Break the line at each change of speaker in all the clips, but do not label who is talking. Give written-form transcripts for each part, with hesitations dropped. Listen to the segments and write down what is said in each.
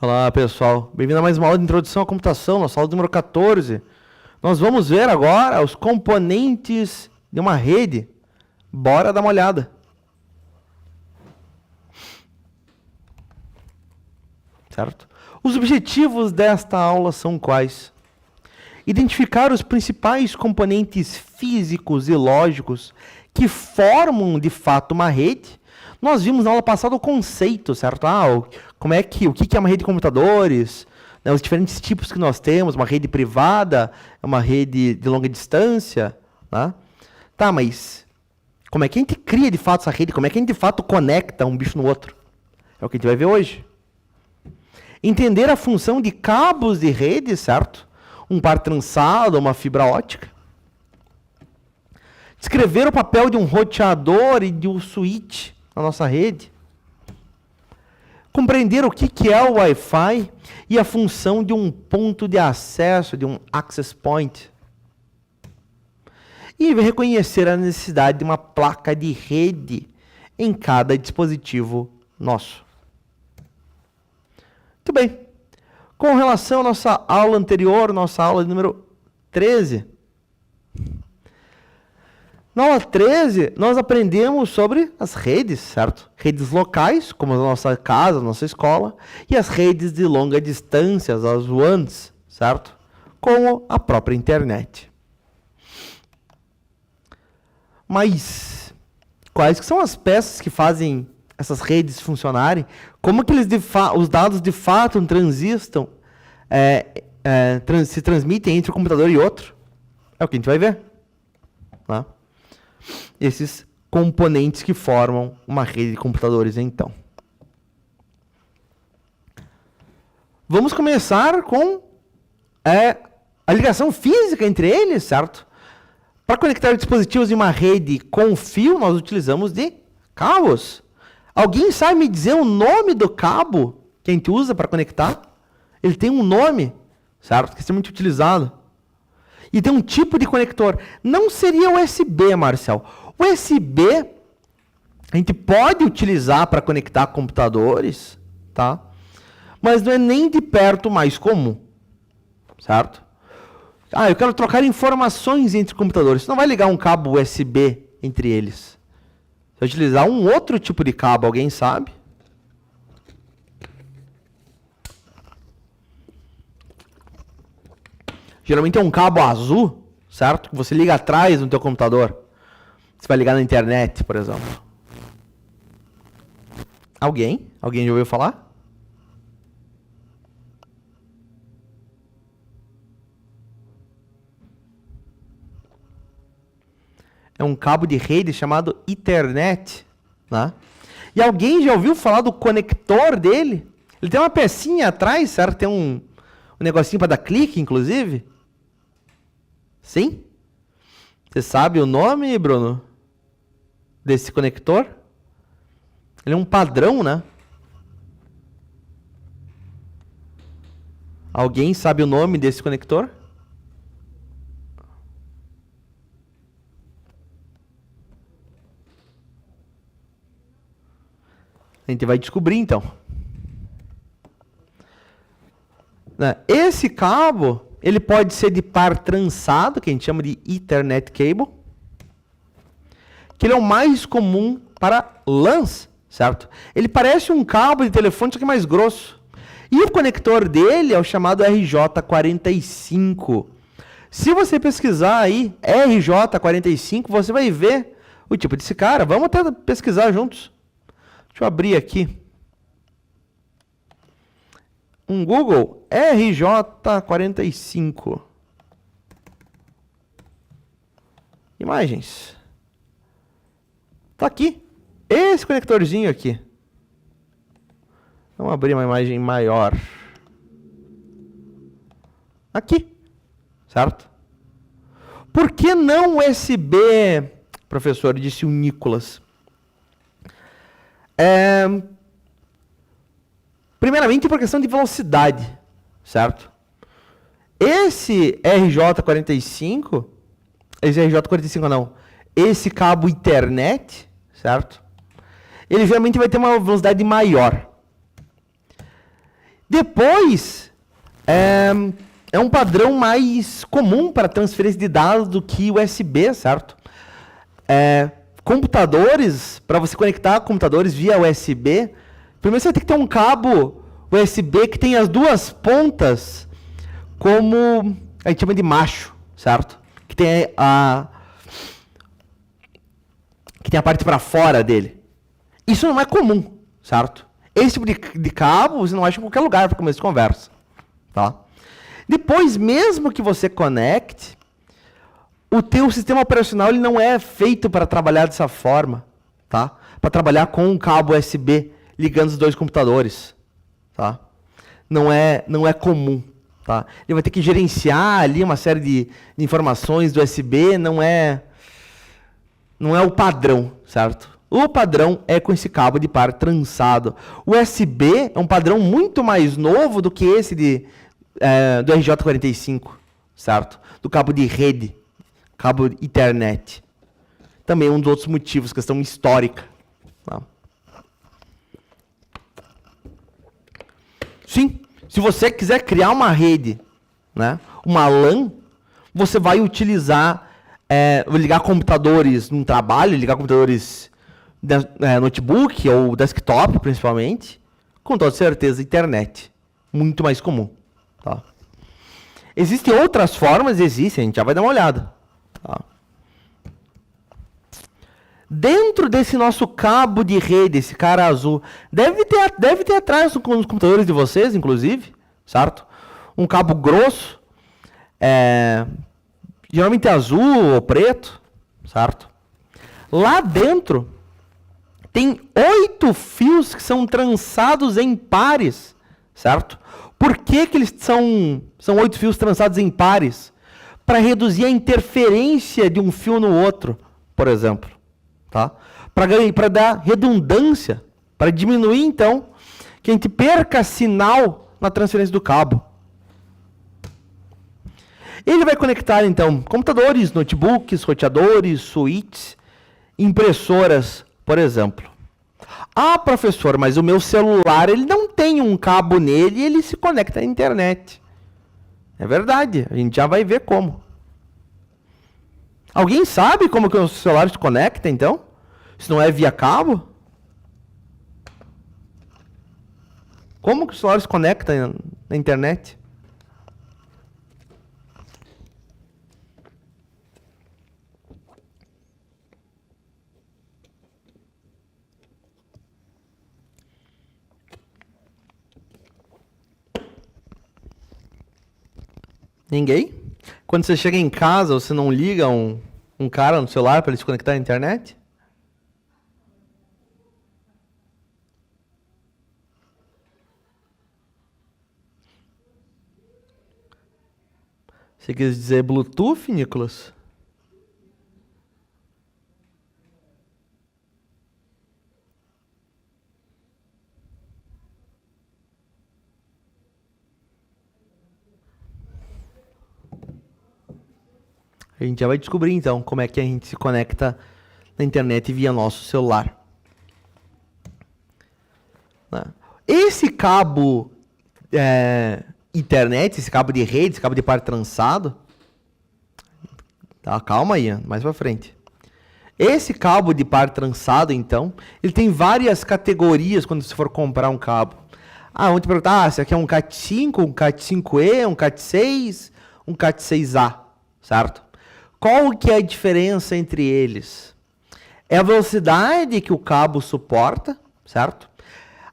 Olá, pessoal. Bem-vindo a mais uma aula de introdução à computação, nossa aula número 14. Nós vamos ver agora os componentes de uma rede. Bora dar uma olhada. Certo? Os objetivos desta aula são quais? Identificar os principais componentes físicos e lógicos que formam, de fato, uma rede. Nós vimos na aula passada o conceito, certo? O que é uma rede de computadores, né? Os diferentes tipos que nós temos, uma rede privada, uma rede de longa distância, né? Tá, mas como é que a gente cria de fato essa rede? Como é que a gente de fato conecta um bicho no outro? É o que a gente vai ver hoje. Entender a função de cabos de rede, certo? Um par trançado, uma fibra ótica. Descrever o papel de um roteador e de um switch na nossa rede. Compreender o que é o Wi-Fi e a função de um ponto de acesso, de um access point. E reconhecer a necessidade de uma placa de rede em cada dispositivo nosso. Muito bem. Com relação à nossa aula anterior, nossa aula número 13. Na aula 13, nós aprendemos sobre as redes, certo? Redes locais, como a nossa casa, a nossa escola, e as redes de longa distância, as WANs, certo? Como a própria internet. Mas quais que são as peças que fazem essas redes funcionarem? Como que os dados de fato transitam, se transmitem entre um computador e outro? É o que a gente vai ver. Tá? Esses componentes que formam uma rede de computadores, então. Vamos começar com a ligação física entre eles, certo? Para conectar dispositivos em uma rede com fio, nós utilizamos de cabos. Alguém sabe me dizer o nome do cabo que a gente usa para conectar? Ele tem um nome, certo? Que é muito utilizado. E tem um tipo de conector. Não seria USB, Marcel. O USB a gente pode utilizar para conectar computadores, tá? Mas não é nem de perto mais comum, certo? Eu quero trocar informações entre computadores. Você não vai ligar um cabo USB entre eles. Você vai utilizar um outro tipo de cabo, alguém sabe? Geralmente é um cabo azul, certo? Que você liga atrás no teu computador. Você vai ligar na internet, por exemplo. Alguém? Alguém já ouviu falar? É um cabo de rede chamado Ethernet, né? E alguém já ouviu falar do conector dele? Ele tem uma pecinha atrás, certo? Tem um negocinho para dar clique, inclusive. Sim? Você sabe o nome, Bruno? Desse conector? Ele é um padrão, né? Alguém sabe o nome desse conector? A gente vai descobrir, então. Esse cabo, ele pode ser de par trançado, que a gente chama de Ethernet Cable, que ele é o mais comum para LANs, certo? Ele parece um cabo de telefone, só que mais grosso. E o conector dele é o chamado RJ45. Se você pesquisar aí, RJ45, você vai ver o tipo desse cara. Vamos até pesquisar juntos. Deixa eu abrir aqui. Um Google RJ45. Imagens. Tá aqui. Esse conectorzinho aqui. Vamos abrir uma imagem maior. Aqui. Certo? Por que não USB, professor? Disse o Nicolas. Primeiramente, por questão de velocidade, certo? Esse RJ45 não, esse cabo Ethernet, certo? Ele geralmente vai ter uma velocidade maior. Depois, é um padrão mais comum para transferência de dados do que USB, certo? Computadores, para você conectar computadores via USB, primeiro você vai ter que ter um cabo USB que tem as duas pontas como a gente chama de macho, certo? Que tem a parte para fora dele. Isso não é comum, certo? Esse tipo de cabo você não acha em qualquer lugar para começo de conversa, tá? Depois, mesmo que você conecte, o teu sistema operacional ele não é feito para trabalhar dessa forma, tá? Para trabalhar com um cabo USB ligando os dois computadores, tá? Não é comum, tá? Ele vai ter que gerenciar ali uma série de informações do USB, não é o padrão, certo? O padrão é com esse cabo de par trançado. O USB é um padrão muito mais novo do que esse do RJ45, certo? Do cabo de rede, cabo Ethernet. Também um dos outros motivos, questão histórica. Tá? Sim, se você quiser criar uma rede, né, uma LAN, você vai utilizar, ligar computadores num trabalho, ligar computadores notebook ou desktop, principalmente, com toda certeza, internet. Muito mais comum. Tá? Existem outras formas, a gente já vai dar uma olhada. Tá? Dentro desse nosso cabo de rede, esse cara azul, deve ter atrás nos computadores de vocês, inclusive, certo? Um cabo grosso, geralmente azul ou preto, certo? Lá dentro tem 8 fios que são trançados em pares, certo? Por que eles são 8 fios trançados em pares? Para reduzir a interferência de um fio no outro, por exemplo. Tá? Para dar redundância, para diminuir, então, que a gente perca sinal na transferência do cabo. Ele vai conectar, então, computadores, notebooks, roteadores, switches, impressoras, por exemplo. Ah, professor, mas o meu celular ele não tem um cabo nele e ele se conecta à internet. É verdade, a gente já vai ver como. Alguém sabe como que o celular se conecta, então? Se não é via cabo? Como que o celular se conecta na internet? Ninguém? Quando você chega em casa, você não liga um cara no celular para ele se conectar à internet? Você quis dizer Bluetooth, Nicolas? A gente já vai descobrir, então, como é que a gente se conecta na internet via nosso celular. Esse cabo internet, esse cabo de rede, esse cabo de par trançado, tá, calma aí, mais pra frente. Esse cabo de par trançado, então, ele tem várias categorias quando você for comprar um cabo. Vamos te perguntar, se aqui é um Cat5, um Cat5e, um Cat6, um Cat6A, certo? Qual que é a diferença entre eles? É a velocidade que o cabo suporta, certo?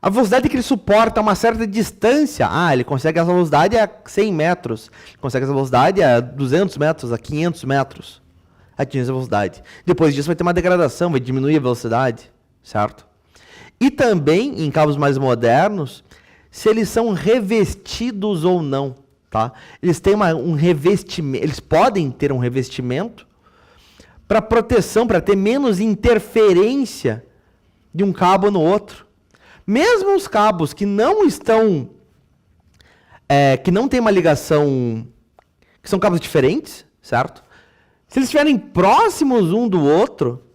A velocidade que ele suporta a uma certa distância. Ele consegue essa velocidade a 100 metros. Ele consegue essa velocidade a 200 metros, a 500 metros. Atinge essa velocidade. Depois disso vai ter uma degradação, vai diminuir a velocidade, certo? E também, em cabos mais modernos, se eles são revestidos ou não. Tá? Eles têm um revestimento, eles podem ter um revestimento para proteção, para ter menos interferência de um cabo no outro. Mesmo os cabos que não estão, que não tem uma ligação, que são cabos diferentes, certo? Se eles estiverem próximos um do outro,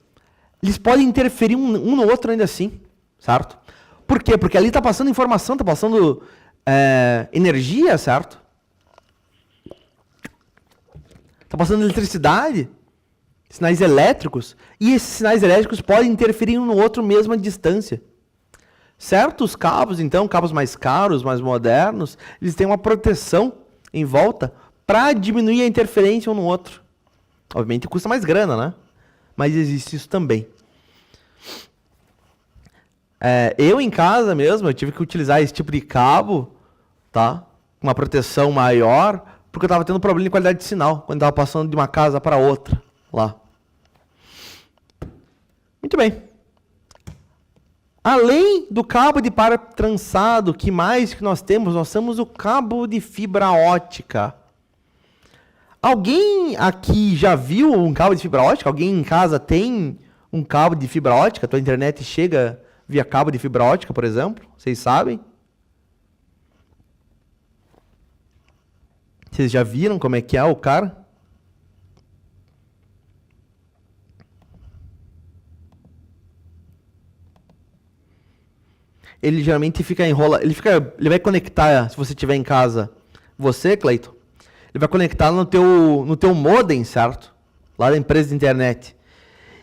eles podem interferir um no outro ainda assim, certo? Por quê? Porque ali está passando informação, está passando energia, certo? Está passando eletricidade, sinais elétricos, e esses sinais elétricos podem interferir um no outro mesmo à distância. Certos cabos, então, cabos mais caros, mais modernos, eles têm uma proteção em volta para diminuir a interferência um no outro. Obviamente custa mais grana, né? Mas existe isso também. Eu em casa mesmo, eu tive que utilizar esse tipo de cabo, tá? Com uma proteção maior, porque eu estava tendo problema de qualidade de sinal, quando estava passando de uma casa para outra, lá. Muito bem. Além do cabo de par trançado, que mais que nós temos? Nós temos o cabo de fibra ótica. Alguém aqui já viu um cabo de fibra ótica? Alguém em casa tem um cabo de fibra ótica? Tua internet chega via cabo de fibra ótica, por exemplo? Vocês sabem? Vocês já viram como é que é o cara? Ele geralmente fica ele vai conectar, se você tiver em casa, você, Cleiton, ele vai conectar no teu modem, certo? Lá da empresa de internet.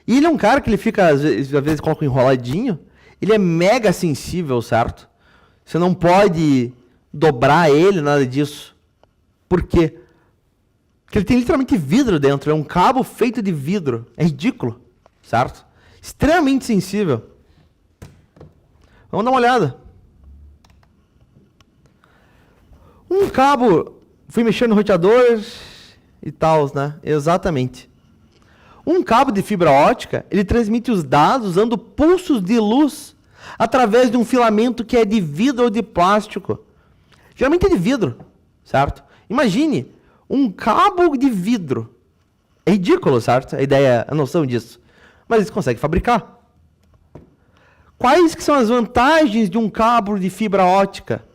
E ele é um cara que ele fica, às vezes coloca enroladinho, ele é mega sensível, certo? Você não pode dobrar ele, nada disso. Por quê? Porque ele tem literalmente vidro dentro, é um cabo feito de vidro. É ridículo, certo? Extremamente sensível. Vamos dar uma olhada. Um cabo, fui mexer no roteador e tal, né? Exatamente. Um cabo de fibra ótica, ele transmite os dados usando pulsos de luz através de um filamento que é de vidro ou de plástico. Geralmente é de vidro, certo? Imagine um cabo de vidro. É ridículo, certo? A ideia, a noção disso. Mas eles conseguem fabricar. Quais que são as vantagens de um cabo de fibra ótica?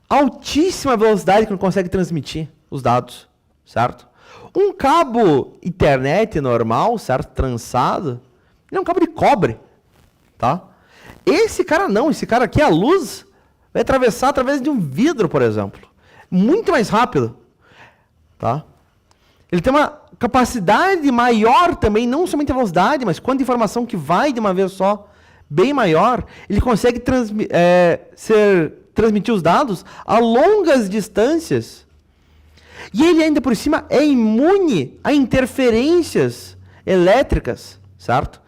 Altíssima velocidade que não consegue transmitir os dados, certo? Um cabo Ethernet normal, certo? Trançado, ele é um cabo de cobre, tá? Esse cara não, esse cara aqui, a luz vai atravessar através de um vidro, por exemplo. Muito mais rápido, tá? Ele tem uma capacidade maior também, não somente a velocidade, mas quanta informação que vai de uma vez só, bem maior. Ele consegue transmitir os dados a longas distâncias. E ele ainda por cima é imune a interferências elétricas, certo?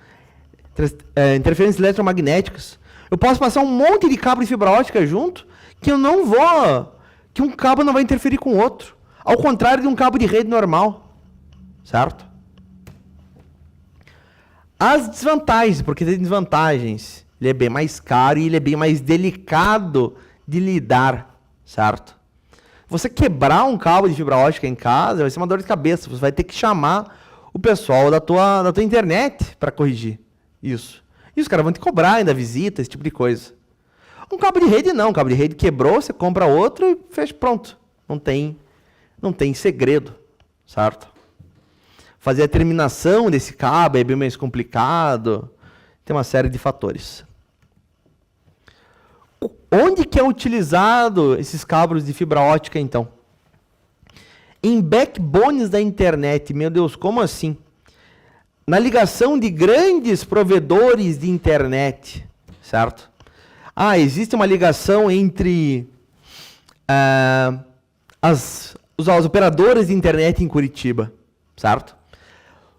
Interferências eletromagnéticas. Eu posso passar um monte de cabo de fibra ótica junto, que um cabo não vai interferir com o outro. Ao contrário de um cabo de rede normal, certo? As desvantagens, porque tem desvantagens. Ele é bem mais caro e ele é bem mais delicado de lidar, certo? Você quebrar um cabo de fibra ótica em casa vai ser uma dor de cabeça. Você vai ter que chamar o pessoal da tua internet para corrigir isso. E os caras vão te cobrar ainda visita, esse tipo de coisa. Um cabo de rede não. Um cabo de rede quebrou, você compra outro e fecha, pronto. Não tem segredo, certo? Fazer a terminação desse cabo é bem mais complicado. Tem uma série de fatores. Onde que é utilizado esses cabos de fibra ótica, então? Em backbones da internet. Meu Deus, como assim? Na ligação de grandes provedores de internet, certo? Existe uma ligação entre os operadores de internet em Curitiba, certo?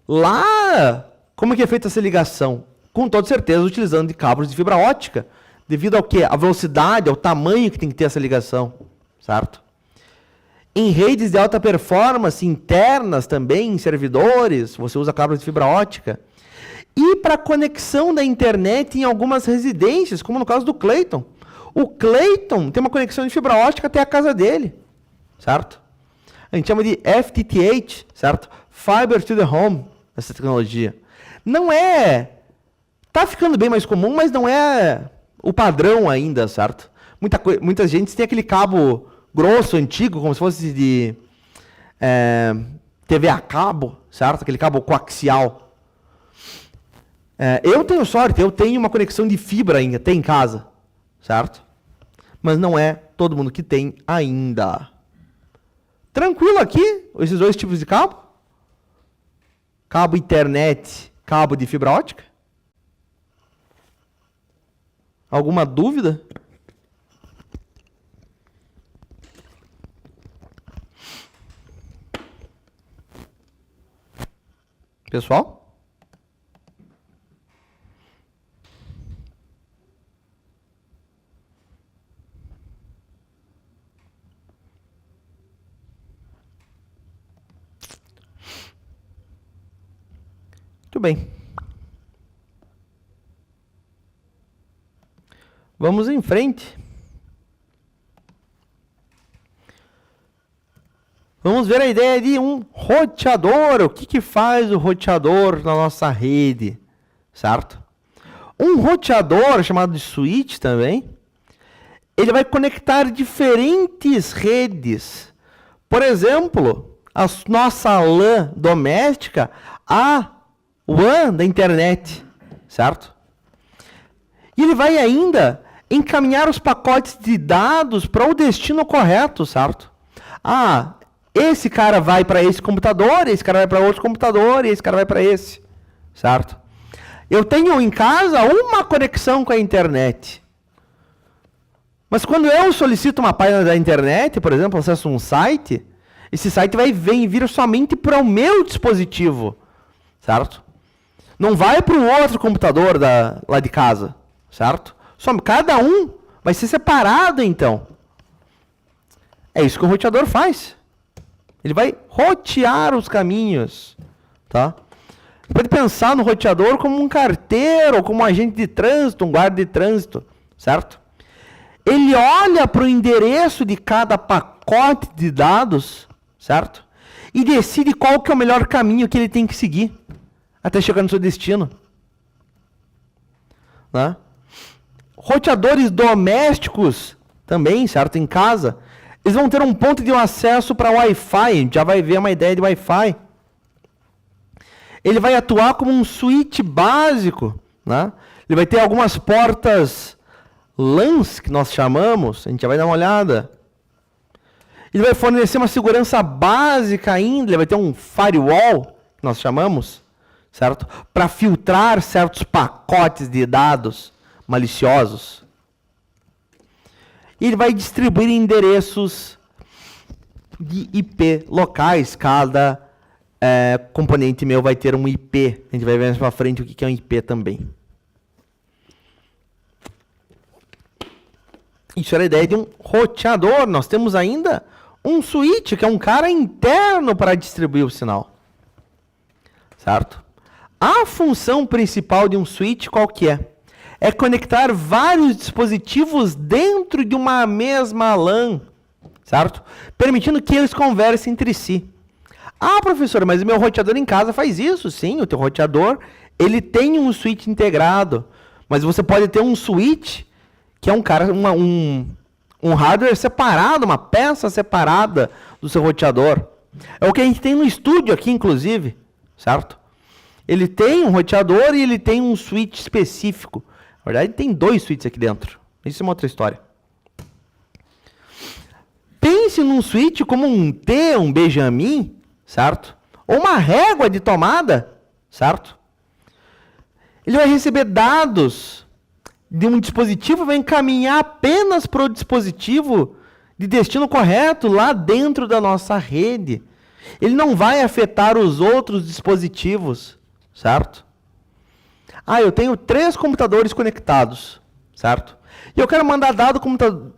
Lá, como é que é feita essa ligação? Com toda certeza, utilizando de cabos de fibra ótica, devido ao quê? A velocidade, ao tamanho que tem que ter essa ligação, certo? Em redes de alta performance internas também, em servidores, você usa cabos de fibra ótica. E para conexão da internet em algumas residências, como no caso do Cleiton. O Cleiton tem uma conexão de fibra ótica até a casa dele, certo? A gente chama de FTTH, certo? Fiber to the Home, essa tecnologia. Não é... Tá ficando bem mais comum, mas não é o padrão ainda, certo? Muita gente tem aquele cabo grosso, antigo, como se fosse de TV a cabo, certo? Aquele cabo coaxial. Eu tenho sorte, eu tenho uma conexão de fibra ainda, até em casa, certo? Mas não é todo mundo que tem ainda. Tranquilo aqui, esses dois tipos de cabo? Cabo internet, cabo de fibra ótica? Alguma dúvida? Pessoal? Muito bem. Vamos em frente. Vamos ver a ideia de um roteador. O que faz o roteador na nossa rede, certo? Um roteador, chamado de switch também, ele vai conectar diferentes redes. Por exemplo, a nossa LAN doméstica à WAN da internet, certo? E ele vai ainda encaminhar os pacotes de dados para o destino correto, certo? Esse cara vai para esse computador, esse cara vai para outro computador, e esse cara vai para esse, certo? Eu tenho em casa uma conexão com a internet. Mas quando eu solicito uma página da internet, por exemplo, acesso a um site, esse site vai vir somente para o meu dispositivo, certo? Não vai para o outro computador lá de casa, certo? Cada um vai ser separado, então. É isso que o roteador faz. Ele vai rotear os caminhos, tá? Você pode pensar no roteador como um carteiro, ou como um agente de trânsito, um guarda de trânsito, certo? Ele olha para o endereço de cada pacote de dados, certo? E decide qual que é o melhor caminho que ele tem que seguir até chegar no seu destino. Né? Roteadores domésticos também, certo? Em casa, eles vão ter um ponto de acesso para Wi-Fi. A gente já vai ver uma ideia de Wi-Fi. Ele vai atuar como um switch básico, né? Ele vai ter algumas portas LANs, que nós chamamos. A gente já vai dar uma olhada. Ele vai fornecer uma segurança básica ainda. Ele vai ter um firewall, que nós chamamos, certo? Para filtrar certos pacotes de dados maliciosos. E ele vai distribuir endereços de IP locais. Cada componente meu vai ter um IP. A gente vai ver mais para frente o que é um IP também. Isso era a ideia de um roteador. Nós temos ainda um switch, que é um cara interno para distribuir o sinal. Certo? A função principal de um switch qual que é? É conectar vários dispositivos dentro de uma mesma LAN, certo? Permitindo que eles conversem entre si. Professor, mas o meu roteador em casa faz isso. Sim, o teu roteador, ele tem um switch integrado, mas você pode ter um switch que é um hardware separado, uma peça separada do seu roteador. É o que a gente tem no estúdio aqui, inclusive, certo? Ele tem um roteador e ele tem um switch específico. Na verdade, tem 2 switches aqui dentro. Isso é uma outra história. Pense num switch como um T, um Benjamin, certo? Ou uma régua de tomada, certo? Ele vai receber dados de um dispositivo e vai encaminhar apenas para o dispositivo de destino correto lá dentro da nossa rede. Ele não vai afetar os outros dispositivos, certo? Eu tenho 3 computadores conectados, certo? E eu quero mandar dado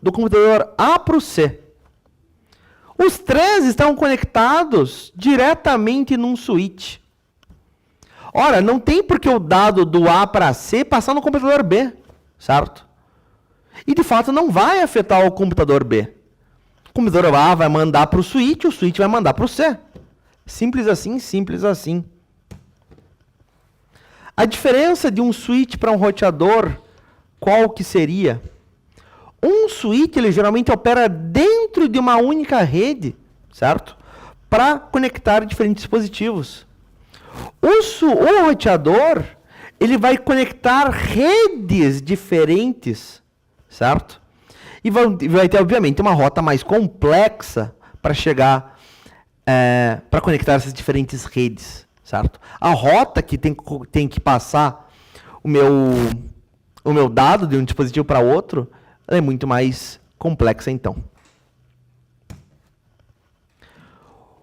do computador A para o C. Os 3 estão conectados diretamente num switch. Ora, não tem por que o dado do A para C passar no computador B, certo? E de fato não vai afetar o computador B. O computador A vai mandar para o switch vai mandar para o C. Simples assim, simples assim. A diferença de um switch para um roteador, qual que seria? Um switch, ele geralmente opera dentro de uma única rede, certo? Para conectar diferentes dispositivos. O roteador, ele vai conectar redes diferentes, certo? E vai ter, obviamente, uma rota mais complexa para chegar, para conectar essas diferentes redes, certo? A rota que tem que passar o meu dado de um dispositivo para outro, ela é muito mais complexa, então.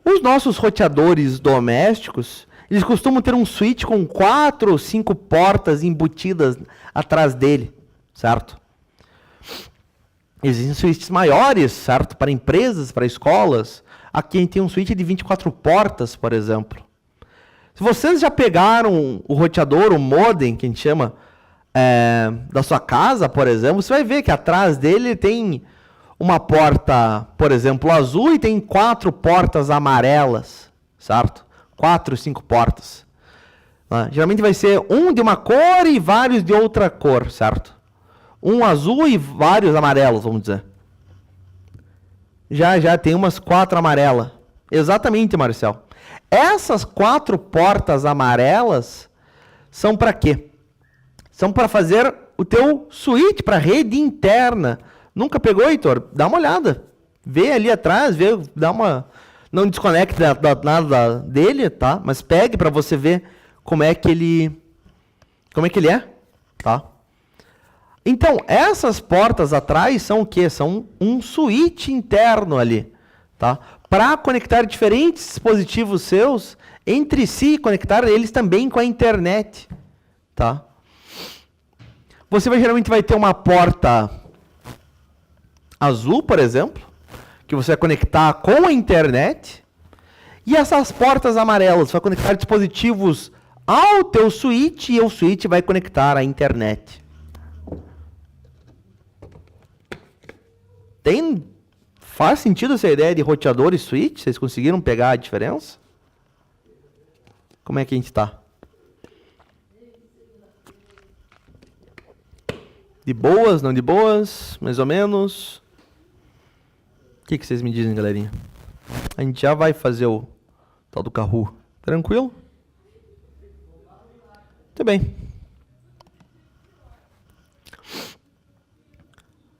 Os nossos roteadores domésticos, eles costumam ter um switch com 4 ou 5 portas embutidas atrás dele, certo? Existem switches maiores, certo? Para empresas, para escolas. Aqui a gente tem um switch de 24 portas, por exemplo. Se vocês já pegaram o roteador, o modem, que a gente chama, da sua casa, por exemplo, você vai ver que atrás dele tem uma porta, por exemplo, azul e tem 4 portas amarelas, certo? 4, 5 portas. Geralmente vai ser um de uma cor e vários de outra cor, certo? Um azul e vários amarelos, vamos dizer. Já tem umas 4 amarelas. Exatamente, Marcel. Essas 4 portas amarelas são para quê? São para fazer o teu switch para rede interna. Nunca pegou, Heitor? Dá uma olhada. Vê ali atrás, dá uma... Não desconecte nada dele, tá? Mas pegue para você ver como é que ele é, tá? Então, essas portas atrás são o quê? São um switch interno ali, tá? Para conectar diferentes dispositivos seus entre si, conectar eles também com a internet, tá? Você geralmente vai ter uma porta azul, por exemplo, que você vai conectar com a internet, e essas portas amarelas vai conectar dispositivos ao teu switch e o switch vai conectar à internet. Faz sentido essa ideia de roteador e switch? Vocês conseguiram pegar a diferença? Como é que a gente está? De boas, não de boas? Mais ou menos? O que vocês me dizem, galerinha? A gente já vai fazer o tal do Kahoot. Tranquilo? Muito bem.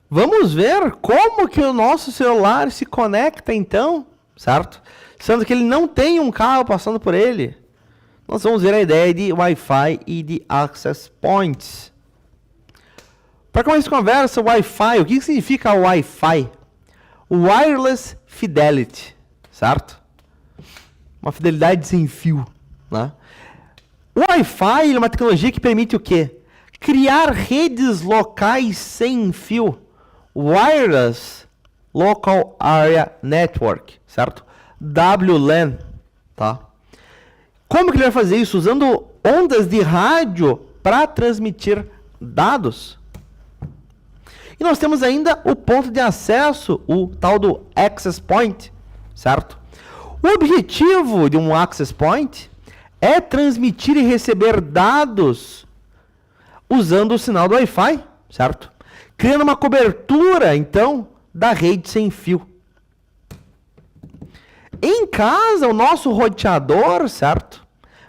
Vamos ver como que o nosso celular se conecta, então, certo? Sendo que ele não tem um cabo passando por ele. Nós vamos ver a ideia de Wi-Fi e de Access Points. Para começar a conversa, Wi-Fi, o que significa Wi-Fi? Wireless Fidelity, certo? Uma fidelidade sem fio, né? O Wi-Fi é uma tecnologia que permite o quê? Criar redes locais sem fio. Wireless Local Area Network, certo? WLAN, tá? Como que ele vai fazer isso? Usando ondas de rádio para transmitir dados. E nós temos ainda o ponto de acesso, o tal do Access Point, certo? O objetivo de um Access Point é transmitir e receber dados usando o sinal do Wi-Fi, certo? Criando uma cobertura, então, da rede sem fio. Em casa, o nosso roteador, certo?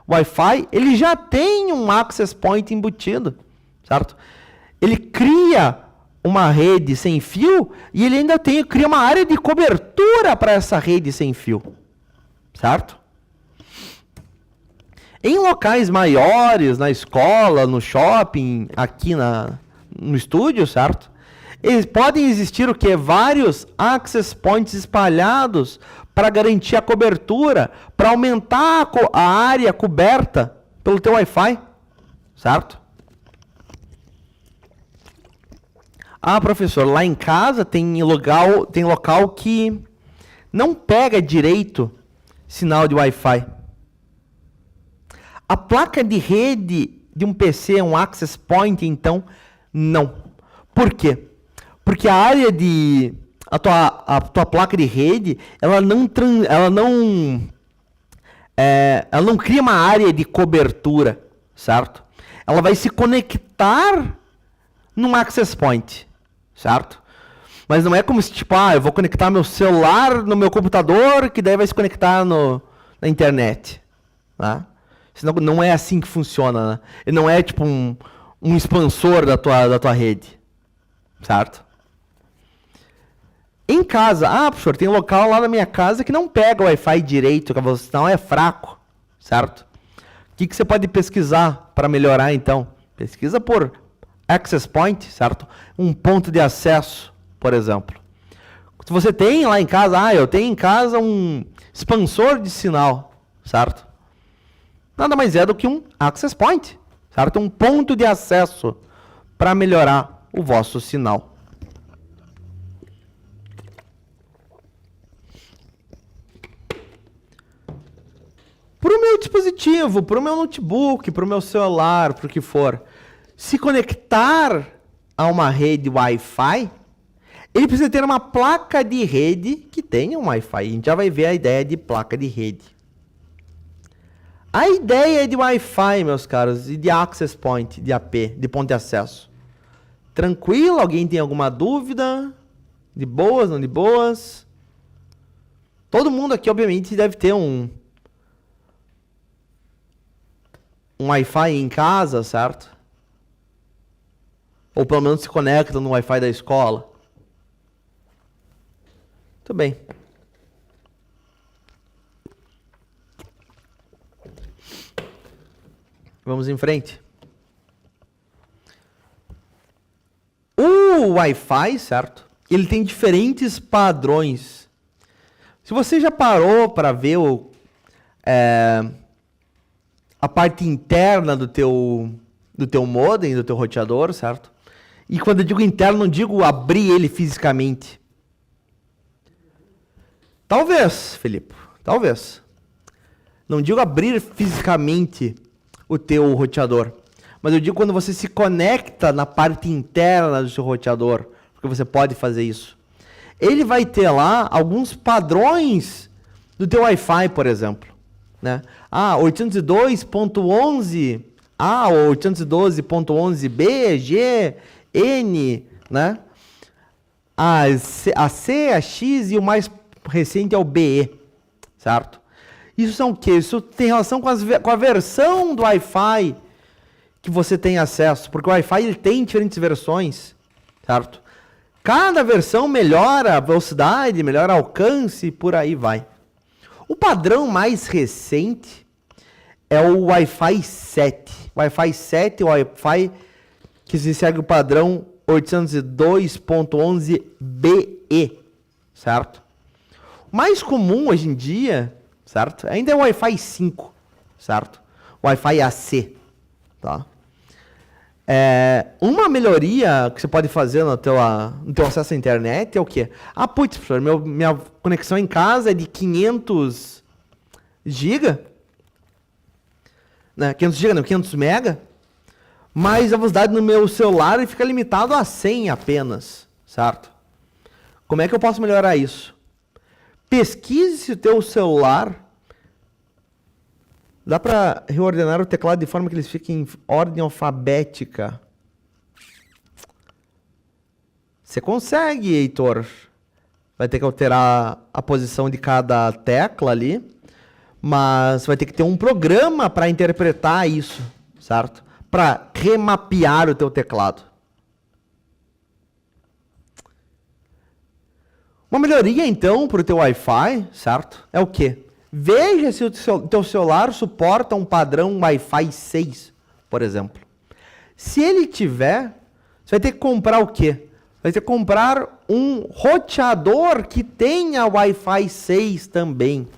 Wi-Fi, ele já tem um Access Point embutido, certo? Ele cria uma rede sem fio e ele ainda cria uma área de cobertura para essa rede sem fio, certo? Em locais maiores, na escola, no shopping, aqui no estúdio, certo? Podem existir o quê? Vários access points espalhados para garantir a cobertura, para aumentar a área coberta pelo teu Wi-Fi, certo? Ah, professor, lá em casa tem local que não pega direito sinal de Wi-Fi. A placa de rede de um PC é um access point, então, não. Por quê? Porque a área a tua placa de rede, ela não cria uma área de cobertura, certo? Ela vai se conectar num access point, certo? Mas não é como se, tipo, eu vou conectar meu celular no meu computador, que daí vai se conectar na internet, tá? Senão, não é assim que funciona, né? Ele não é tipo um expansor da tua rede, certo? Em casa, professor, tem um local lá na minha casa que não pega o Wi-Fi direito, que o sinal é fraco, certo? O que você pode pesquisar para melhorar, então? Pesquisa por access point, certo? Um ponto de acesso, por exemplo. Se você tem lá em casa, eu tenho em casa um expansor de sinal, certo? Nada mais é do que um access point, certo? Um ponto de acesso para melhorar o vosso sinal. Para o meu dispositivo, para o meu notebook, para o meu celular, para o que for, se conectar a uma rede Wi-Fi, ele precisa ter uma placa de rede que tenha um Wi-Fi. A gente já vai ver a ideia de placa de rede. A ideia de Wi-Fi, meus caros, e de access point, de AP, de ponto de acesso. Tranquilo? Alguém tem alguma dúvida? De boas, não de boas? Todo mundo aqui, obviamente, deve ter um Wi-Fi em casa, certo? Ou pelo menos se conecta no Wi-Fi da escola. Muito bem. Vamos em frente. O Wi-Fi, certo? Ele tem diferentes padrões. Se você já parou para ver a parte interna do teu modem, do teu roteador, certo? E quando eu digo interno, não digo abrir ele fisicamente. Talvez, Felipe, talvez. Não digo abrir fisicamente o teu roteador, mas eu digo quando você se conecta na parte interna do seu roteador, porque você pode fazer isso. Ele vai ter lá alguns padrões do teu Wi-Fi, por exemplo, né? 802.11 A ou 812.11B, G, N, né? A C, a X e o mais recente é o BE, certo? Isso são o quê? Isso tem relação com a versão do Wi-Fi que você tem acesso, porque o Wi-Fi ele tem diferentes versões, certo? Cada versão melhora a velocidade, melhora o alcance e por aí vai. O padrão mais recente é o Wi-Fi 7. Wi-Fi 7 é o Wi-Fi que se segue o padrão 802.11be, certo? O mais comum hoje em dia, certo? Ainda é o Wi-Fi 5, certo? Wi-Fi AC, tá? Uma melhoria que você pode fazer no teu acesso à internet é o quê? Putz, professor, minha conexão em casa é de 500 GB, né? 500 GB, não, 500 MB, mas a velocidade no meu celular fica limitado a 100 apenas, certo? Como é que eu posso melhorar isso? Pesquise se o teu celular dá para reordenar o teclado de forma que eles fiquem em ordem alfabética. Você consegue, Heitor. Vai ter que alterar a posição de cada tecla ali, mas vai ter que ter um programa para interpretar isso, certo? Para remapear o teu teclado. Uma melhoria, então, para o teu Wi-Fi, certo? É o quê? Veja se o teu celular suporta um padrão Wi-Fi 6, por exemplo. Se ele tiver, você vai ter que comprar o quê? Vai ter que comprar um roteador que tenha Wi-Fi 6 também,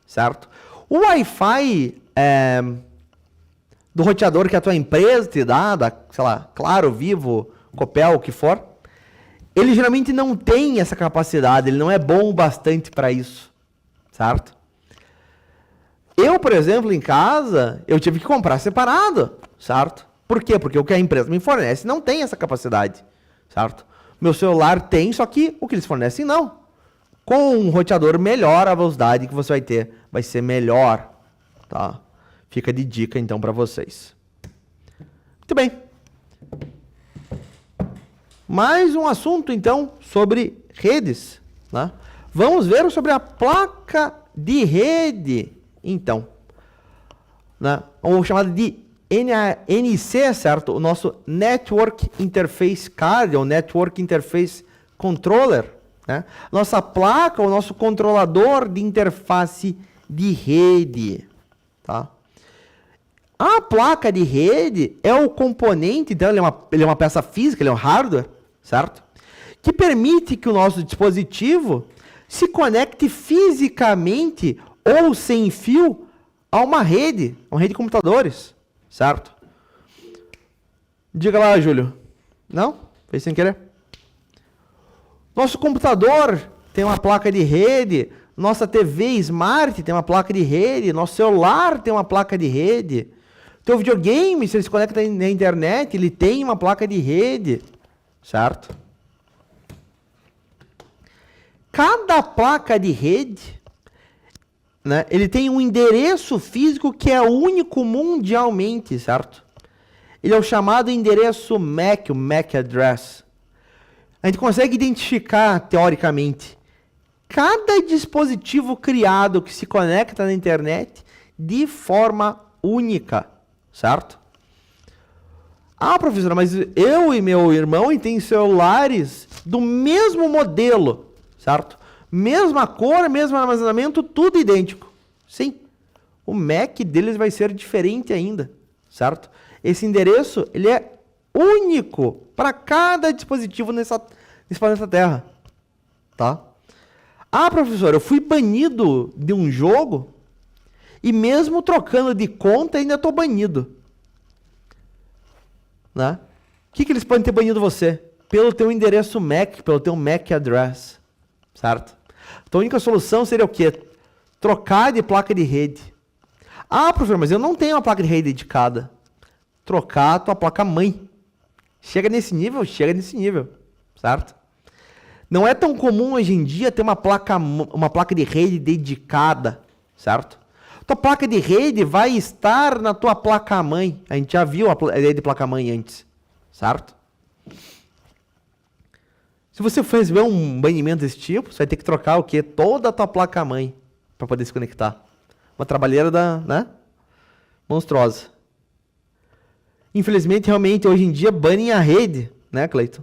certo? O Wi-Fi do roteador que a tua empresa te dá, sei lá, Claro, Vivo, Copel, o que for, ele geralmente não tem essa capacidade, ele não é bom o bastante para isso, certo? Eu, por exemplo, em casa, eu tive que comprar separado, certo? Por quê? Porque o que a empresa me fornece não tem essa capacidade, certo? Meu celular tem, só que o que eles fornecem não. Com um roteador melhor, a velocidade que você vai ter vai ser melhor, tá? Fica de dica, então, para vocês. Muito bem. Mais um assunto, então, sobre redes, né? Vamos ver sobre a placa de rede, então, né? Ou chamada de NC, certo? O nosso Network Interface Card, ou Network Interface Controller, né? Nossa placa, o nosso controlador de interface de rede, tá? A placa de rede é o componente, então ele é uma peça física, ele é um hardware, certo? Que permite que o nosso dispositivo se conecte fisicamente ou sem fio a uma rede de computadores, certo? Diga lá, Júlio. Não? Fez sem querer? Nosso computador tem uma placa de rede, nossa TV Smart tem uma placa de rede, nosso celular tem uma placa de rede, teu videogame, se ele se conecta na internet, ele tem uma placa de rede, certo? Cada placa de rede, né, ele tem um endereço físico que é único mundialmente, certo? Ele é o chamado endereço MAC, o MAC address. A gente consegue identificar, teoricamente, cada dispositivo criado que se conecta na internet de forma única, certo? Ah, professora, mas eu e meu irmão têm celulares do mesmo modelo, certo? Mesma cor, mesmo armazenamento, tudo idêntico. Sim, o MAC deles vai ser diferente ainda, certo? Esse endereço, ele é único para cada dispositivo nesse planeta Terra, tá? Ah, professor, eu fui banido de um jogo e mesmo trocando de conta ainda estou banido, né? O que eles podem ter banido você? Pelo teu endereço MAC, pelo teu MAC address, certo? Então a única solução seria o quê? Trocar de placa de rede. Ah, professor, mas eu não tenho uma placa de rede dedicada. Trocar a tua placa-mãe. Chega nesse nível, certo? Não é tão comum hoje em dia ter uma placa de rede dedicada, certo? Tua placa de rede vai estar na tua placa-mãe. A gente já viu a ideia de placa-mãe antes, certo? Se você for receber um banimento desse tipo, você vai ter que trocar o quê? Toda a tua placa-mãe para poder se conectar. Uma trabalheira né? Monstruosa. Infelizmente, realmente, hoje em dia, banem a rede, né, Cleiton?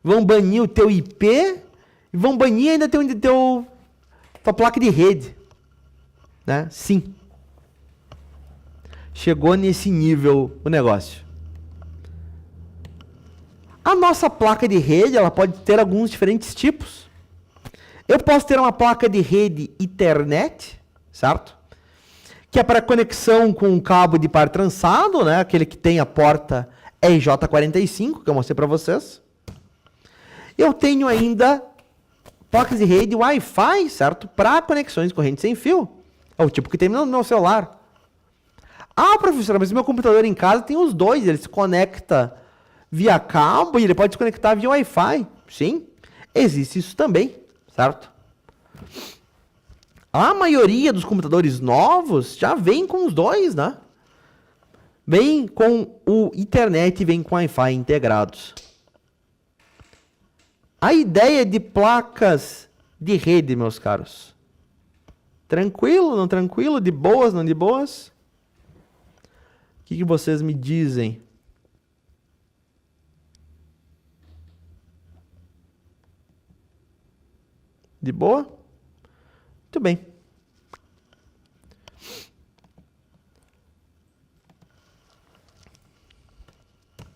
Vão banir o teu IP e vão banir ainda tua placa de rede, né? Sim. Chegou nesse nível o negócio. A nossa placa de rede, ela pode ter alguns diferentes tipos. Eu posso ter uma placa de rede Ethernet, certo? Que é para conexão com um cabo de par trançado, né? Aquele que tem a porta RJ45, que eu mostrei para vocês. Eu tenho ainda placas de rede Wi-Fi, certo? Para conexões corrente sem fio. É o tipo que tem no meu celular. Ah, professora, mas meu computador em casa tem os dois. Ele se conecta via cabo e ele pode se conectar via Wi-Fi. Sim, existe isso também, certo? A maioria dos computadores novos já vem com os dois, né? Vem com o Ethernet e vem com Wi-Fi integrados. A ideia de placas de rede, meus caros. Tranquilo, não tranquilo? De boas, não de boas? O que vocês me dizem? De boa? Muito bem.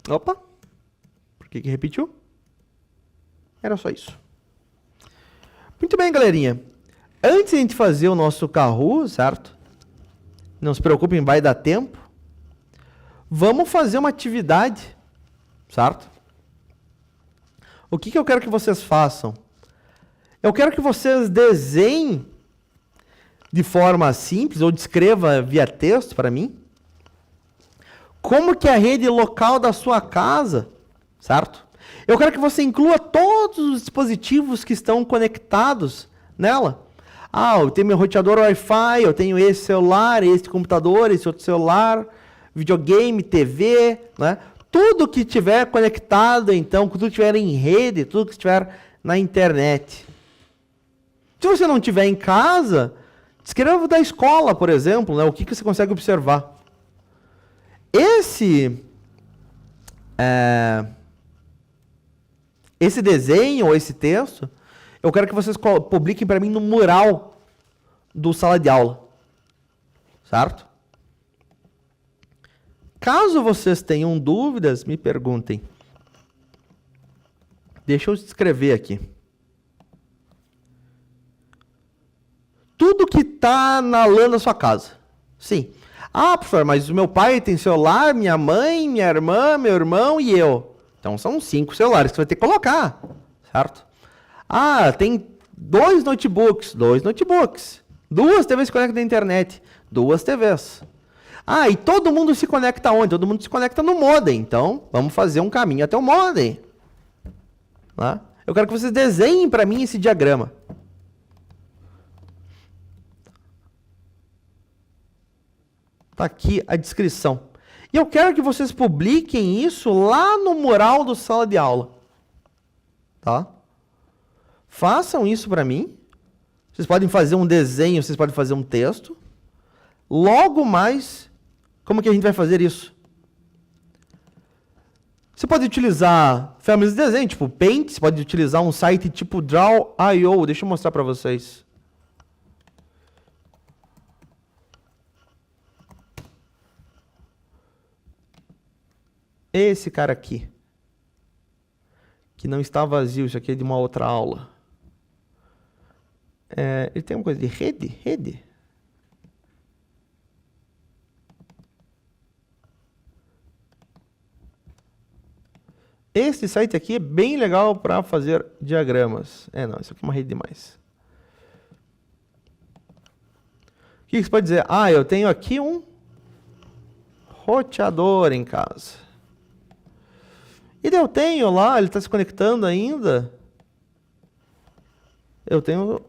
Opa! Por que repetiu? Era só isso. Muito bem, galerinha. Antes de a gente fazer o nosso Kahoot, certo? Não se preocupem, vai dar tempo. Vamos fazer uma atividade, certo? O que eu quero que vocês façam? Eu quero que vocês desenhem de forma simples ou descreva via texto para mim como que é a rede local da sua casa, certo? Eu quero que você inclua todos os dispositivos que estão conectados nela. Ah, eu tenho meu roteador Wi-Fi, eu tenho esse celular, esse computador, esse outro celular, videogame, TV, né? Tudo que tiver conectado, então, tudo que estiver em rede, tudo que estiver na internet. Se você não tiver em casa, descreva da escola, por exemplo, né? O que você consegue observar. Esse desenho ou esse texto, Eu quero que vocês publiquem para mim no mural do sala de aula. Certo? Caso vocês tenham dúvidas, me perguntem. Deixa eu escrever aqui. Tudo que está na LAN da sua casa. Sim. Ah, professor, mas o meu pai tem celular, minha mãe, minha irmã, meu irmão e eu. Então são 5 celulares que você vai ter que colocar. Certo? Ah, tem 2 notebooks. 2 notebooks. 2 TVs se conectam na internet. 2 TVs. Ah, e todo mundo se conecta onde? Todo mundo se conecta no modem. Então, vamos fazer um caminho até o modem. Tá? Eu quero que vocês desenhem para mim esse diagrama. Tá aqui a descrição. E eu quero que vocês publiquem isso lá no mural do sala de aula. Tá? Façam isso para mim. Vocês podem fazer um desenho, vocês podem fazer um texto. Logo mais, como que a gente vai fazer isso? Você pode utilizar ferramentas de desenho, tipo Paint, você pode utilizar um site tipo Draw.io. Deixa eu mostrar para vocês. Esse cara aqui, que não está vazio, isso aqui é de uma outra aula. Ele tem uma coisa de rede? Rede? Esse site aqui é bem legal para fazer diagramas. Não, isso aqui é uma rede demais. O que você pode dizer? Ah, eu tenho aqui um roteador em casa. E daí eu tenho lá, ele está se conectando ainda. Eu tenho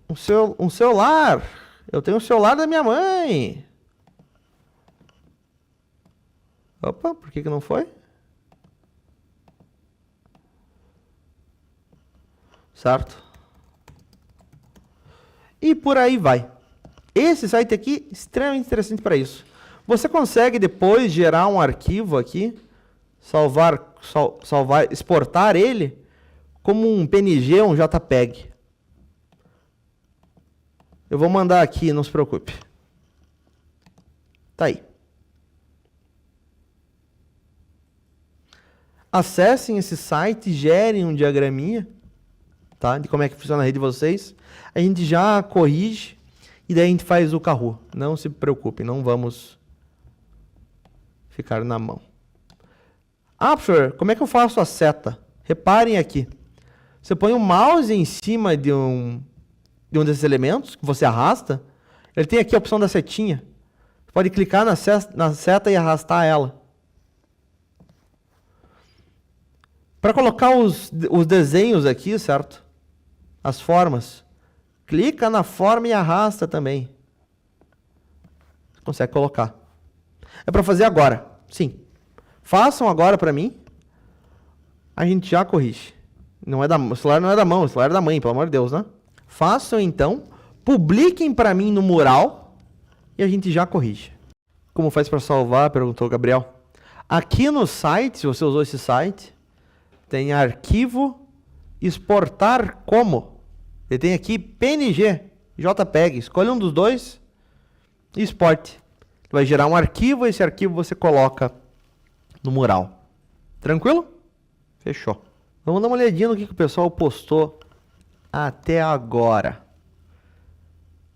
um celular. Eu tenho o celular da minha mãe. Opa, por que não foi? Certo? E por aí vai. Esse site aqui é extremamente interessante para isso. Você consegue depois gerar um arquivo aqui, salvar, exportar ele como um PNG, um JPEG. Eu vou mandar aqui, não se preocupe. Tá aí. Acessem esse site, gerem um diagraminha, tá? De como é que funciona a rede de vocês. A gente já corrige e daí a gente faz o Kahoot. Não se preocupe, não vamos ficar na mão. Ah, professor, como é que eu faço a seta? Reparem aqui. Você põe o mouse em cima de um desses elementos que você arrasta. Ele tem aqui a opção da setinha. Você pode clicar na seta e arrastar ela. Para colocar os desenhos aqui, certo? As formas. Clica na forma e arrasta também. Você consegue colocar. É para fazer agora. Sim. Façam agora para mim. A gente já corrige. O celular não é da mão, o celular é da mãe, pelo amor de Deus, né? Façam então. Publiquem para mim no mural. E a gente já corrige. Como faz para salvar? Perguntou o Gabriel. Aqui no site, se você usou esse site, tem arquivo, exportar como. Ele tem aqui PNG, JPEG. Escolha um dos dois e exporte. Vai gerar um arquivo, esse arquivo você coloca no mural. Tranquilo? Fechou. Vamos dar uma olhadinha no que o pessoal postou até agora.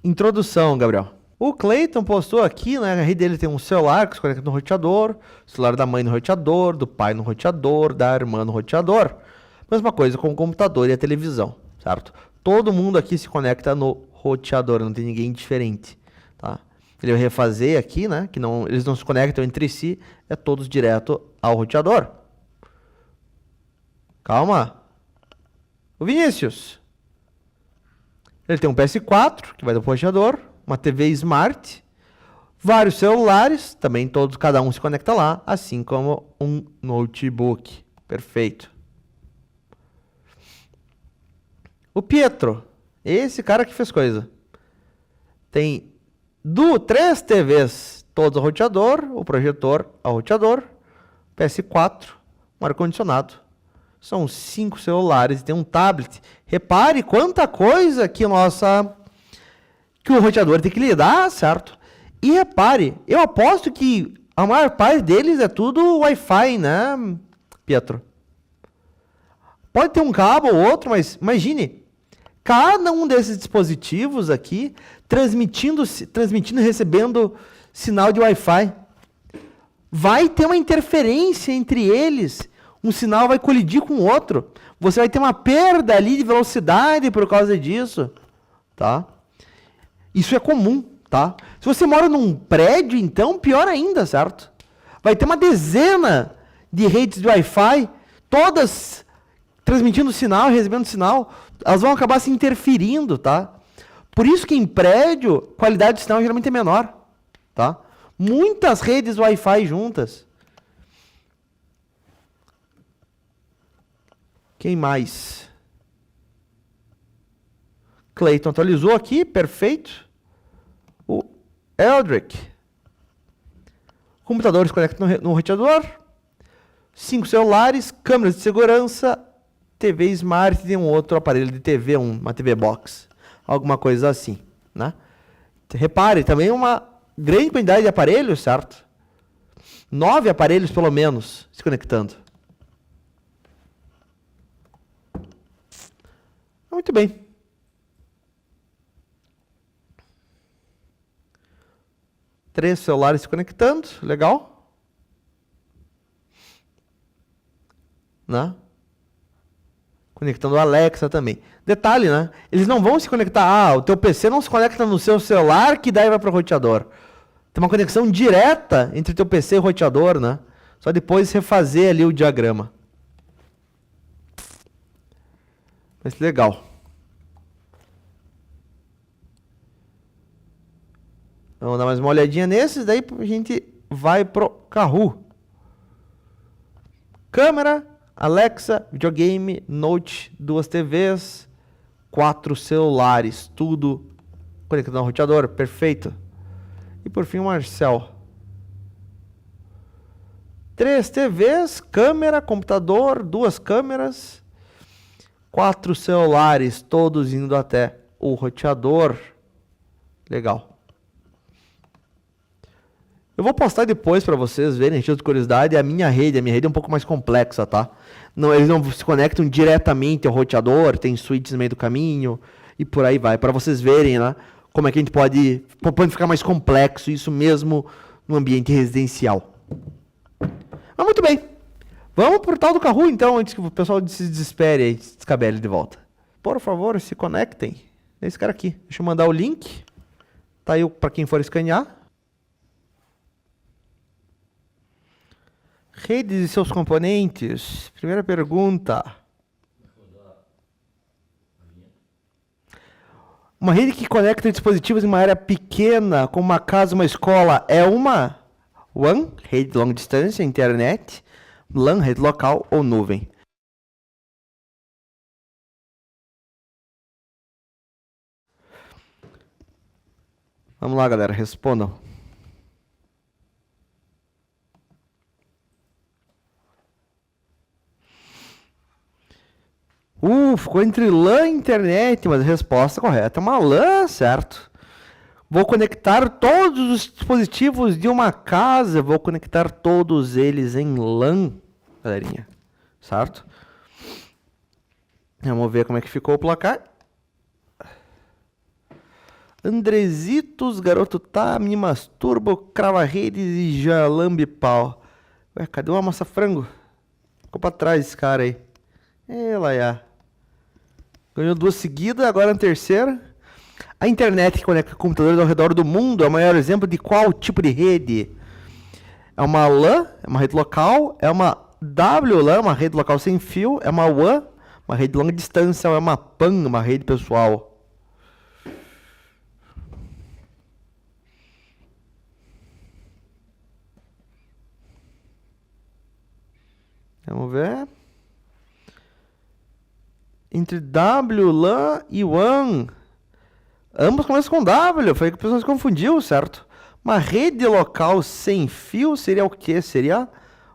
Introdução, Gabriel. O Cleiton postou aqui, né? A rede dele tem um celular que se conecta no roteador, celular da mãe no roteador, do pai no roteador, da irmã no roteador. Mesma coisa com o computador e a televisão, certo? Todo mundo aqui se conecta no roteador, não tem ninguém diferente, tá? Ele vai refazer aqui, né? Que não, eles não se conectam entre si, é todos direto ao roteador. Calma. O Vinícius. Ele tem um PS4, que vai do roteador, uma TV Smart, vários celulares, também todos, cada um se conecta lá, assim como um notebook. Perfeito. O Pietro, esse cara que fez coisa. Tem 3 TVs, todos ao roteador, o projetor ao roteador, PS4, um ar-condicionado. São 5 celulares e tem um tablet. Repare quanta coisa que o roteador tem que lidar, certo? E repare, eu aposto que a maior parte deles é tudo Wi-Fi, né, Pietro? Pode ter um cabo ou outro, mas imagine, cada um desses dispositivos aqui transmitindo e recebendo sinal de Wi-Fi. Vai ter uma interferência entre eles. Um sinal vai colidir com o outro. Você vai ter uma perda ali de velocidade por causa disso, tá? Isso é comum, tá? Se você mora num prédio, então, pior ainda, certo? Vai ter uma dezena de redes de Wi-Fi, todas transmitindo sinal, recebendo sinal. Elas vão acabar se interferindo, tá? Por isso que em prédio, qualidade de sinal geralmente é menor, tá? Muitas redes Wi-Fi juntas. Quem mais? Clayton atualizou aqui, perfeito. O Eldrick. Computadores conectam no roteador. 5 celulares, câmeras de segurança, TV Smart e um outro aparelho de TV, uma TV Box. Alguma coisa assim, né? Repare, também uma grande quantidade de aparelhos, certo? 9 aparelhos, pelo menos, se conectando. Muito bem. Três celulares se conectando, legal. Né? Conectando o Alexa também. Detalhe, né? Eles não vão se conectar. O teu PC não se conecta no seu celular que daí vai para o roteador. Tem uma conexão direta entre o teu PC e o roteador, né? Só depois refazer ali o diagrama. Mas legal. Vamos dar mais uma olhadinha nesses, daí a gente vai pro carro. Câmera, Alexa, videogame, Note, 2 TVs, 4 celulares, tudo conectado ao roteador, perfeito. E por fim o Marcel. 3 TVs, câmera, computador, 2 câmeras, 4 celulares, todos indo até o roteador. Legal. Eu vou postar depois para vocês verem, de curiosidade, a minha rede é um pouco mais complexa, tá? Não, eles não se conectam diretamente ao roteador, tem switches no meio do caminho e por aí vai, para vocês verem, né, como é que a gente pode ficar mais complexo, isso mesmo no ambiente residencial. Mas muito bem, vamos pro tal do carro então, antes que o pessoal se desespere e se descabele de volta. Por favor, se conectem. É esse cara aqui, deixa eu mandar o link, tá aí para quem for escanear. Redes e seus componentes. Primeira pergunta. Uma rede que conecta dispositivos em uma área pequena, como uma casa, uma escola, é uma WAN, rede de longa distância, internet, LAN, rede local ou nuvem? Vamos lá, galera, respondam. Ficou entre LAN e internet, mas a resposta correta é uma LAN, certo? Vou conectar todos os dispositivos de uma casa, vou conectar todos eles em LAN, galerinha, certo? Vamos ver como é que ficou o placar. Andresitos, garoto tá, me masturbo, crava redes e já lambe pau. Ué, cadê o amassa frango? Ficou pra trás esse cara aí. Laia. Ganhou 2 seguidas, agora na terceira. A internet que conecta computadores ao redor do mundo é o maior exemplo de qual tipo de rede? É uma LAN, é uma rede local, é uma WLAN, uma rede local sem fio, é uma WAN, uma rede de longa distância, ou é uma PAN, uma rede pessoal? Vamos ver. Entre WLAN e WAN. Ambos começam com W. Foi que a pessoa se confundiu, certo? Uma rede local sem fio seria o quê? Seria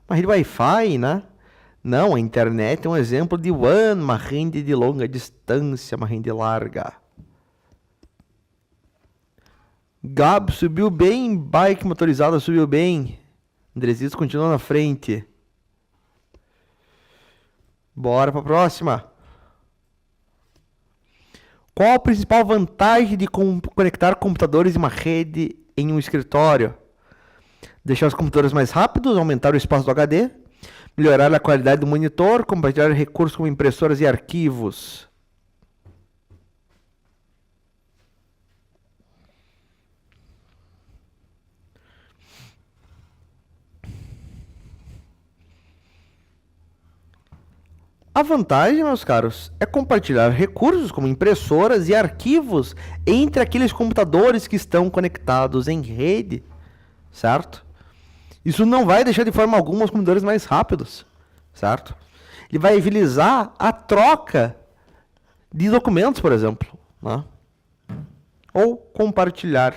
uma rede Wi-Fi, né? Não, a internet é um exemplo de WAN, uma rede de longa distância, uma rede larga. Gab subiu bem, bike motorizada subiu bem. Andrezito continua na frente. Bora para a próxima. Qual a principal vantagem de conectar computadores em uma rede em um escritório? Deixar os computadores mais rápidos, aumentar o espaço do HD, melhorar a qualidade do monitor, compartilhar recursos como impressoras e arquivos. A vantagem, meus caros, é compartilhar recursos como impressoras e arquivos entre aqueles computadores que estão conectados em rede, certo? Isso não vai deixar de forma alguma os computadores mais rápidos, certo? Ele vai agilizar a troca de documentos, por exemplo, né? Ou compartilhar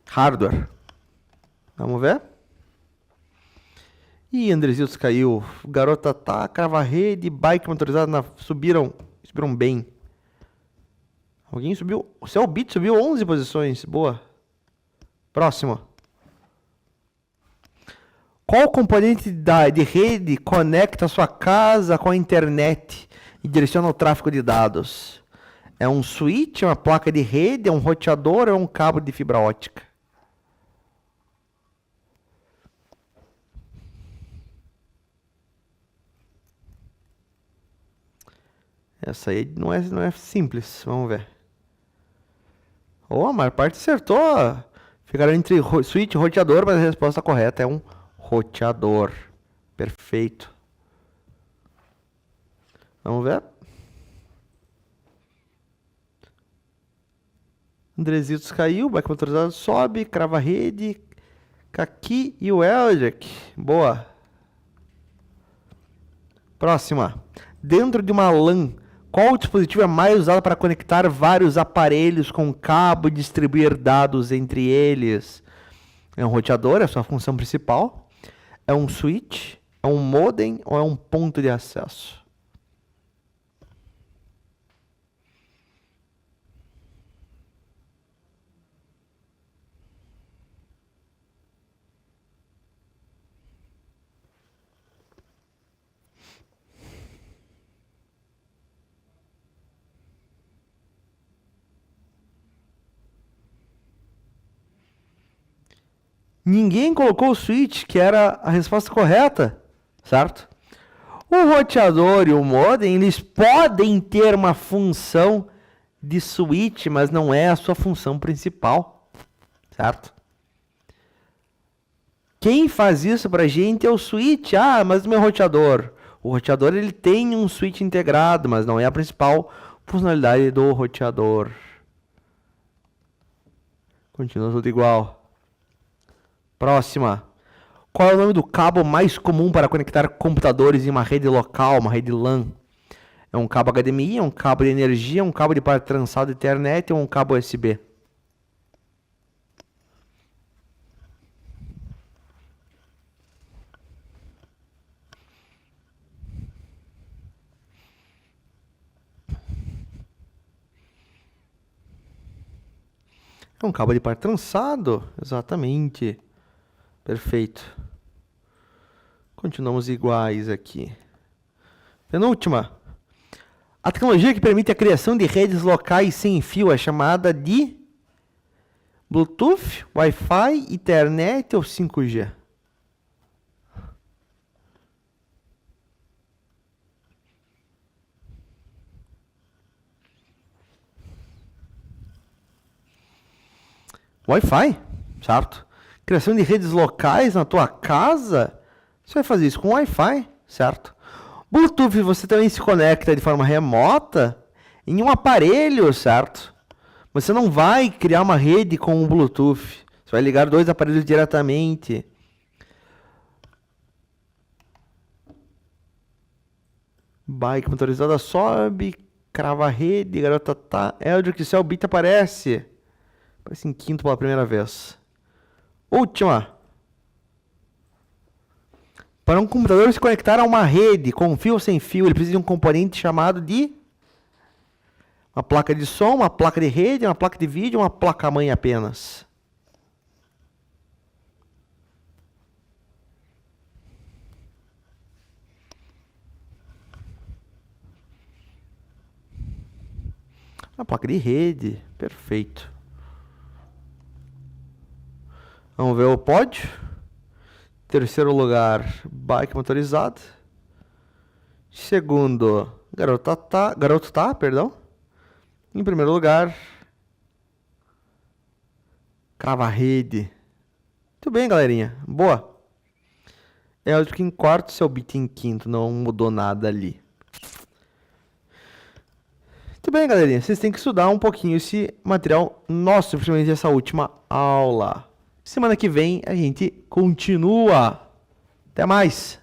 hardware. Vamos ver? Ih, Andrezilson caiu. Garota tá, crava rede, bike motorizada subiram bem. Alguém subiu. O Cellbit subiu 11 posições. Boa. Próximo. Qual componente de rede conecta a sua casa com a internet e direciona o tráfego de dados? É um switch, é uma placa de rede, é um roteador ou é um cabo de fibra ótica? Essa aí não é simples. Vamos ver. Oh, a maior parte acertou. Ficaram entre switch e roteador, mas a resposta correta é um roteador. Perfeito. Vamos ver. Andresitos caiu, bike motorizado sobe, crava rede, Kaki e o Eldrick. Boa. Próxima. Dentro de uma LAN, qual dispositivo é mais usado para conectar vários aparelhos com cabo e distribuir dados entre eles? É um roteador, é a sua função principal? É um switch? É um modem ou é um ponto de acesso? Ninguém colocou o switch, que era a resposta correta, certo? O roteador e o modem, eles podem ter uma função de switch, mas não é a sua função principal, certo? Quem faz isso pra gente é o switch. Ah, mas o meu roteador. O roteador ele tem um switch integrado, mas não é a principal funcionalidade do roteador. Continua tudo igual. Próxima. Qual é o nome do cabo mais comum para conectar computadores em uma rede local, uma rede LAN? É um cabo HDMI, é um cabo de energia, um cabo de par trançado de Ethernet ou um cabo USB? É um cabo de par trançado, exatamente. Perfeito. Continuamos iguais aqui. Penúltima. A tecnologia que permite a criação de redes locais sem fio é chamada de Bluetooth, Wi-Fi, Ethernet ou 5G? Wi-Fi, certo? Criação de redes locais na tua casa, você vai fazer isso com Wi-Fi, certo? Bluetooth, você também se conecta de forma remota em um aparelho, certo? Você não vai criar uma rede com o Bluetooth. Você vai ligar dois aparelhos diretamente. Bike motorizada sobe, crava a rede, garota tá. Eldrick Cellbit aparece. Aparece em quinto pela primeira vez. Última. Para um computador se conectar a uma rede com fio ou sem fio, ele precisa de um componente chamado de uma placa de som, uma placa de rede, uma placa de vídeo, uma placa-mãe apenas. Uma placa de rede, perfeito. Vamos ver o pódio. Terceiro lugar, bike motorizado. Segundo, garoto tá, perdão. Em primeiro lugar, crava-rede. Muito bem, galerinha. Boa. Elétrico em quarto, seu bit em quinto. Não mudou nada ali. Muito bem, galerinha. Vocês têm que estudar um pouquinho esse material nosso, principalmente essa última aula. Semana que vem a gente continua. Até mais.